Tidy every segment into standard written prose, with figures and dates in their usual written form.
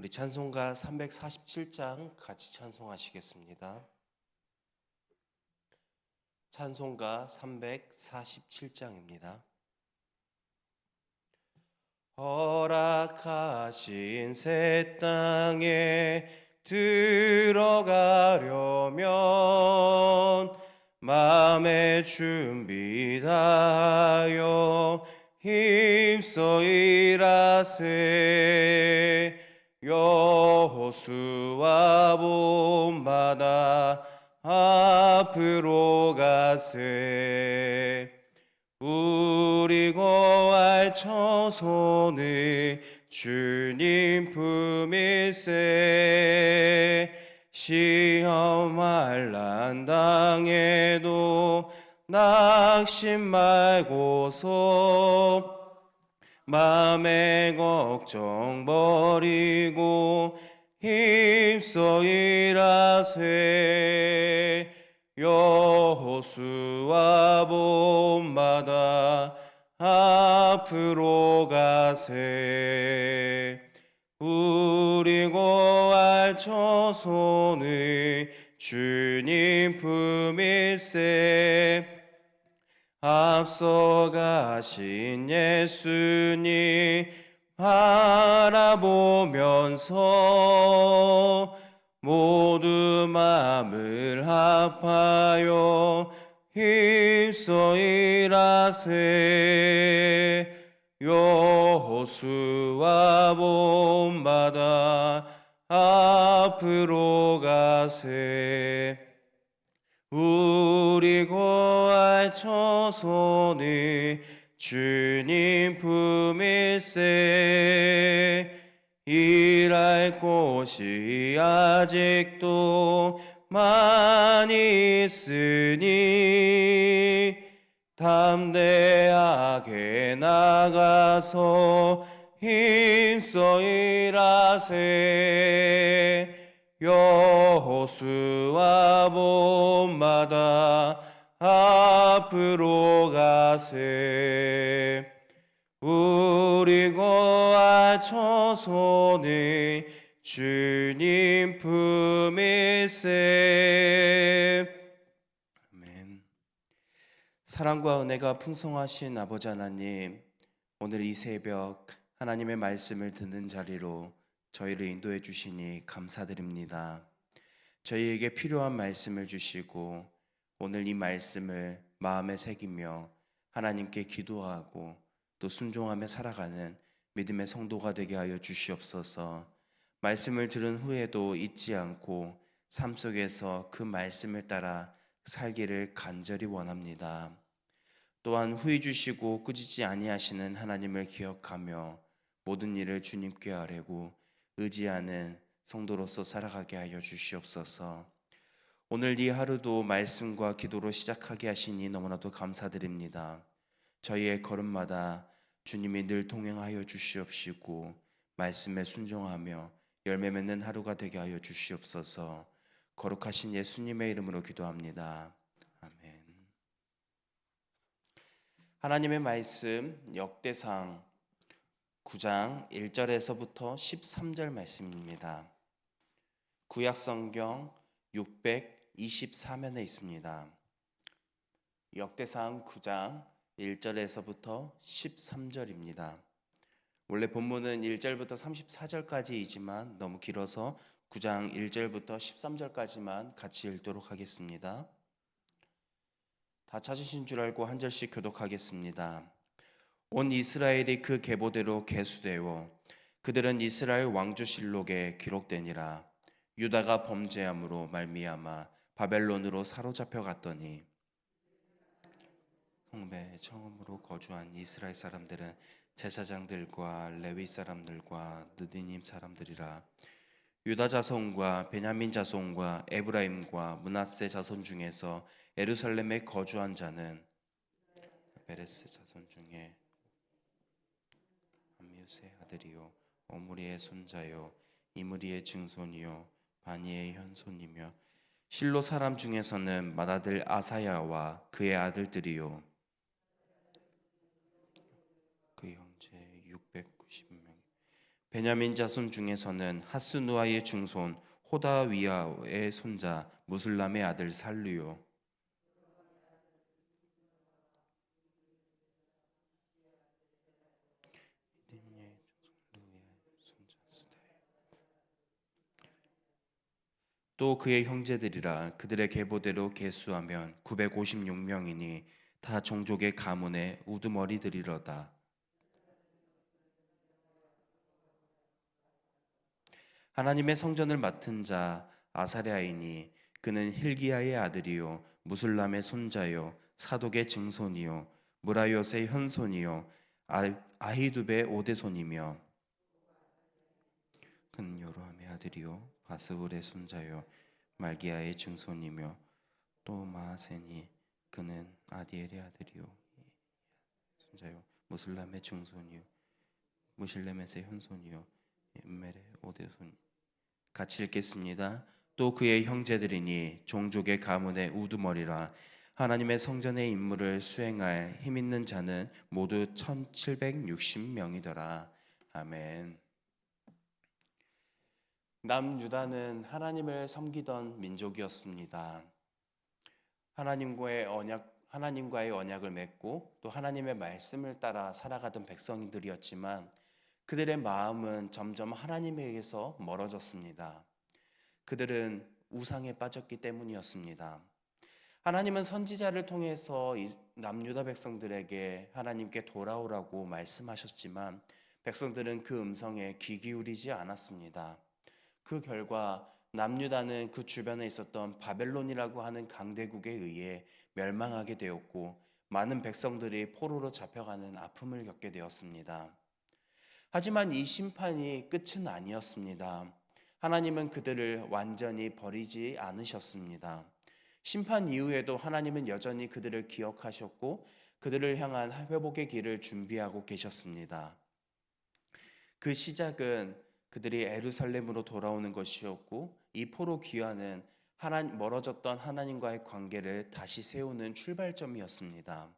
우리 찬송가 347장 같이 찬송하시겠습니다. 찬송가 347장입니다. 허락하신 새 땅에 들어가려면 마음의 준비 다하여 힘써 일하세. 여호수아 본받아 앞으로 가세. 우리 거할 처소는 주님 품일세. 시험할 난 당해도 낙심 말고서 맘의 걱정 버리고 힘써 일하세. 여호수아 본받아 앞으로 가세. 우리 거할 처소는 주님 품일세. 앞서 가신 예수님 바라보면서 모두 마음을 합하여 힘써 일하세. 여호수아 본받아 앞으로 가세. 우리 거할 처소는 주님 품일세. 일할 곳이 아직도 많이 있으니 담대하게 나가서 힘써 일하세. 여호수아 본받아 앞으로 가세. 우리 거할 처소는 주님 품일세. 아멘. 사랑과 은혜가 풍성하신 아버지 하나님, 오늘 이 새벽 하나님의 말씀을 듣는 자리로 저희를 인도해 주시니 감사드립니다. 저희에게 필요한 말씀을 주시고 오늘 이 말씀을 마음에 새기며 하나님께 기도하고 또 순종하며 살아가는 믿음의 성도가 되게 하여 주시옵소서. 말씀을 들은 후에도 잊지 않고 삶 속에서 그 말씀을 따라 살기를 간절히 원합니다. 또한 후회 주시고 꾸짖지 아니하시는 하나님을 기억하며 모든 일을 주님께 아뢰고 의지하는 성도로서 살아가게 하여 주시옵소서. 오늘 이 하루도 말씀과 기도로 시작하게 하시니 너무나도 감사드립니다. 저희의 걸음마다 주님이 늘 동행하여 주시옵시고 말씀에 순종하며 열매 맺는 하루가 되게 하여 주시옵소서. 거룩하신 예수님의 이름으로 기도합니다. 아멘. 하나님의 말씀 역대상 9장 1절에서부터 13절 말씀입니다. 구약성경 624면에 있습니다. 역대상 9장 1절에서부터 13절입니다. 원래 본문은 1절부터 34절까지이지만 너무 길어서 9장 1절부터 13절까지만 같이 읽도록 하겠습니다. 다 찾으신 줄 알고 한 절씩 교독하겠습니다. 온 이스라엘이 그 계보대로 계수되어 그들은 이스라엘 왕조실록에 기록되니라. 유다가 범죄함으로 말미암아 바벨론으로 사로잡혀 갔더니 성배 처음으로 거주한 이스라엘 사람들은 제사장들과 레위 사람들과 느디님 사람들이라. 유다 자손과 베냐민 자손과 에브라임과 므낫세 자손 중에서 예루살렘에 거주한 자는 베레스 자손 중에 암미우스의 아들이요 오므리의 손자요 이므리의 증손이요 바니의 현손이며 실로 사람 중에서는 맏아들 아사야와 그의 아들들이요 그 형제 690명 베냐민 자손 중에서는 하스누아의 증손 호다위아의 손자 무슬람의 아들 살루요. 또 그의 형제들이라 그들의 계보대로 계수하면 956명이니 다 종족의 가문의 우두머리들이로다. 하나님의 성전을 맡은 자 아사랴이니 그는 힐기야의 아들이요 무술람의 손자요 사독의 증손이요 무라요의 현손이요 아히두베의 오대손이며 그는 요로함의 아들이요 바스울의 손자요 말기야의 증손이며 또 마하세니 그는 아디엘의 아들이요 손자요 무슬람의 증손이요 무실레멧의 현손이요 엠멜의 오대손. 같이 읽겠습니다. 또 그의 형제들이니 종족의 가문의 우두머리라. 하나님의 성전의 임무를 수행할 힘 있는 자는 모두 1760명이더라. 아멘. 남유다는 하나님을 섬기던 민족이었습니다. 하나님과의 언약을 맺고 또 하나님의 말씀을 따라 살아가던 백성들이었지만 그들의 마음은 점점 하나님에게서 멀어졌습니다. 그들은 우상에 빠졌기 때문이었습니다. 하나님은 선지자를 통해서 남유다 백성들에게 하나님께 돌아오라고 말씀하셨지만 백성들은 그 음성에 귀 기울이지 않았습니다. 그 결과 남유다는 그 주변에 있었던 바벨론이라고 하는 강대국에 의해 멸망하게 되었고 많은 백성들이 포로로 잡혀가는 아픔을 겪게 되었습니다. 하지만 이 심판이 끝은 아니었습니다. 하나님은 그들을 완전히 버리지 않으셨습니다. 심판 이후에도 하나님은 여전히 그들을 기억하셨고 그들을 향한 회복의 길을 준비하고 계셨습니다. 그 시작은 그들이 예루살렘으로 돌아오는 것이었고 이 포로 귀환은 멀어졌던 하나님과의 관계를 다시 세우는 출발점이었습니다.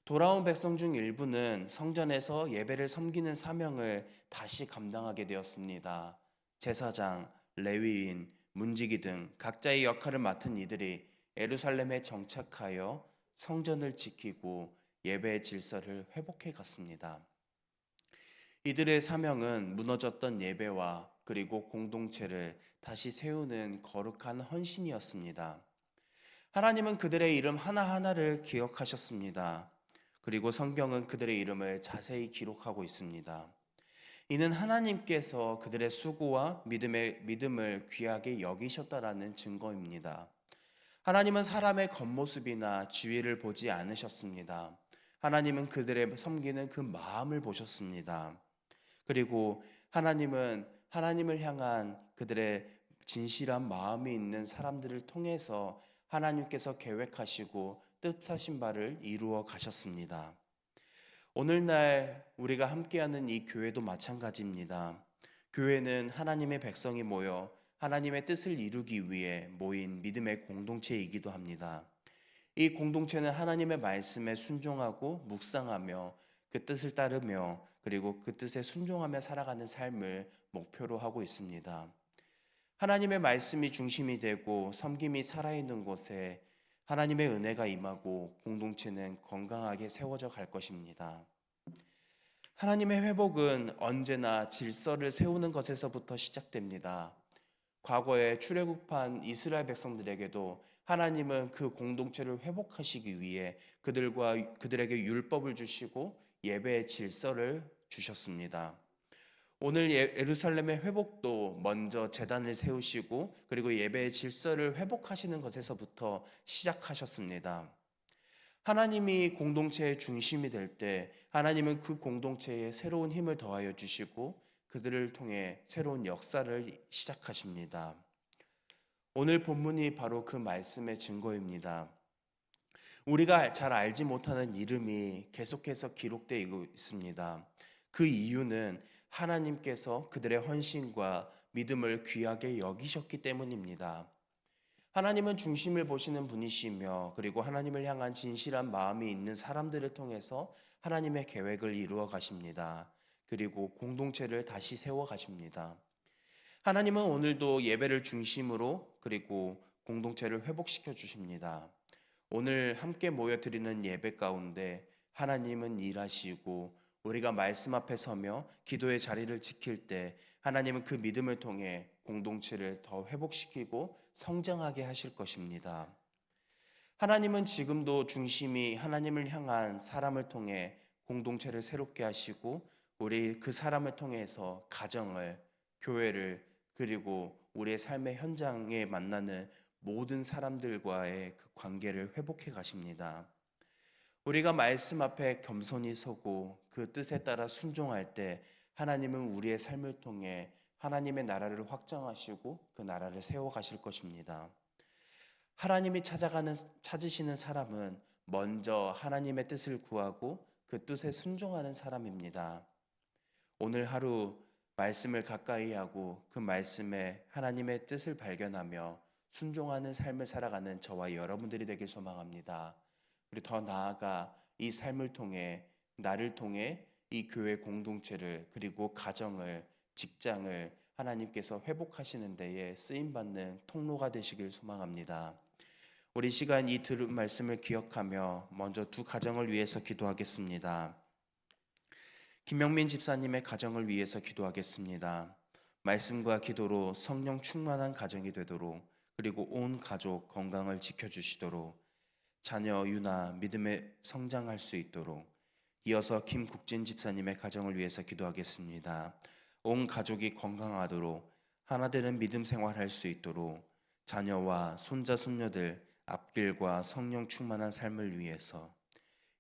돌아온 백성 중 일부는 성전에서 예배를 섬기는 사명을 다시 감당하게 되었습니다. 제사장, 레위인, 문지기 등 각자의 역할을 맡은 이들이 예루살렘에 정착하여 성전을 지키고 예배의 질서를 회복해 갔습니다. 이들의 사명은 무너졌던 예배와 그리고 공동체를 다시 세우는 거룩한 헌신이었습니다. 하나님은 그들의 이름 하나하나를 기억하셨습니다. 그리고 성경은 그들의 이름을 자세히 기록하고 있습니다. 이는 하나님께서 그들의 수고와 믿음을 귀하게 여기셨다라는 증거입니다. 하나님은 사람의 겉모습이나 지위를 보지 않으셨습니다. 하나님은 그들의 섬기는 그 마음을 보셨습니다. 그리고 하나님은 하나님을 향한 그들의 진실한 마음이 있는 사람들을 통해서 하나님께서 계획하시고 뜻하신 바를 이루어 가셨습니다. 오늘날 우리가 함께하는 이 교회도 마찬가지입니다. 교회는 하나님의 백성이 모여 하나님의 뜻을 이루기 위해 모인 믿음의 공동체이기도 합니다. 이 공동체는 하나님의 말씀에 순종하고 묵상하며 그 뜻을 따르며 그리고 그 뜻에 순종하며 살아가는 삶을 목표로 하고 있습니다. 하나님의 말씀이 중심이 되고 섬김이 살아있는 곳에 하나님의 은혜가 임하고 공동체는 건강하게 세워져 갈 것입니다. 하나님의 회복은 언제나 질서를 세우는 것에서부터 시작됩니다. 과거에 출애굽한 이스라엘 백성들에게도 하나님은 그 공동체를 회복하시기 위해 그들에게 율법을 주시고 예배의 질서를 주셨습니다. 오늘 예루살렘의 회복도 먼저 제단을 세우시고 그리고 예배의 질서를 회복하시는 것에서부터 시작하셨습니다. 하나님이 공동체의 중심이 될 때 하나님은 그 공동체에 새로운 힘을 더하여 주시고 그들을 통해 새로운 역사를 시작하십니다. 오늘 본문이 바로 그 말씀의 증거입니다. 우리가 잘 알지 못하는 이름이 계속해서 기록되어 있습니다. 그 이유는 하나님께서 그들의 헌신과 믿음을 귀하게 여기셨기 때문입니다. 하나님은 중심을 보시는 분이시며 그리고 하나님을 향한 진실한 마음이 있는 사람들을 통해서 하나님의 계획을 이루어 가십니다. 그리고 공동체를 다시 세워 가십니다. 하나님은 오늘도 예배를 중심으로 그리고 공동체를 회복시켜 주십니다. 오늘 함께 모여 드리는 예배 가운데 하나님은 일하시고 우리가 말씀 앞에 서며 기도의 자리를 지킬 때 하나님은 그 믿음을 통해 공동체를 더 회복시키고 성장하게 하실 것입니다. 하나님은 지금도 중심이 하나님을 향한 사람을 통해 공동체를 새롭게 하시고 우리 그 사람을 통해서 가정을, 교회를 그리고 우리의 삶의 현장에 만나는 모든 사람들과의 그 관계를 회복해 가십니다. 우리가 말씀 앞에 겸손히 서고 그 뜻에 따라 순종할 때 하나님은 우리의 삶을 통해 하나님의 나라를 확장하시고 그 나라를 세워 가실 것입니다. 하나님이 찾으시는 사람은 먼저 하나님의 뜻을 구하고 그 뜻에 순종하는 사람입니다. 오늘 하루 말씀을 가까이 하고 그 말씀에 하나님의 뜻을 발견하며 순종하는 삶을 살아가는 저와 여러분들이 되길 소망합니다. 그리고 더 나아가 이 삶을 통해 나를 통해 이 교회 공동체를 그리고 가정을 직장을 하나님께서 회복하시는 데에 쓰임받는 통로가 되시길 소망합니다. 우리 시간 이 들은 말씀을 기억하며 먼저 두 가정을 위해서 기도하겠습니다. 김명민 집사님의 가정을 위해서 기도하겠습니다. 말씀과 기도로 성령 충만한 가정이 되도록 그리고 온 가족 건강을 지켜주시도록 자녀 유나 믿음에 성장할 수 있도록 이어서 김국진 집사님의 가정을 위해서 기도하겠습니다. 온 가족이 건강하도록 하나 되는 믿음 생활할 수 있도록 자녀와 손자 손녀들 앞길과 성령 충만한 삶을 위해서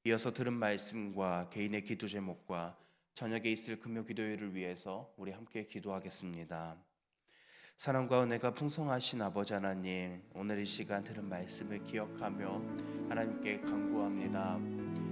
이어서 들은 말씀과 개인의 기도 제목과 저녁에 있을 금요 기도회를 위해서 우리 함께 기도하겠습니다. 사랑과 은혜가 풍성하신 아버지 하나님, 오늘 이 시간 들은 말씀을 기억하며 하나님께 간구합니다.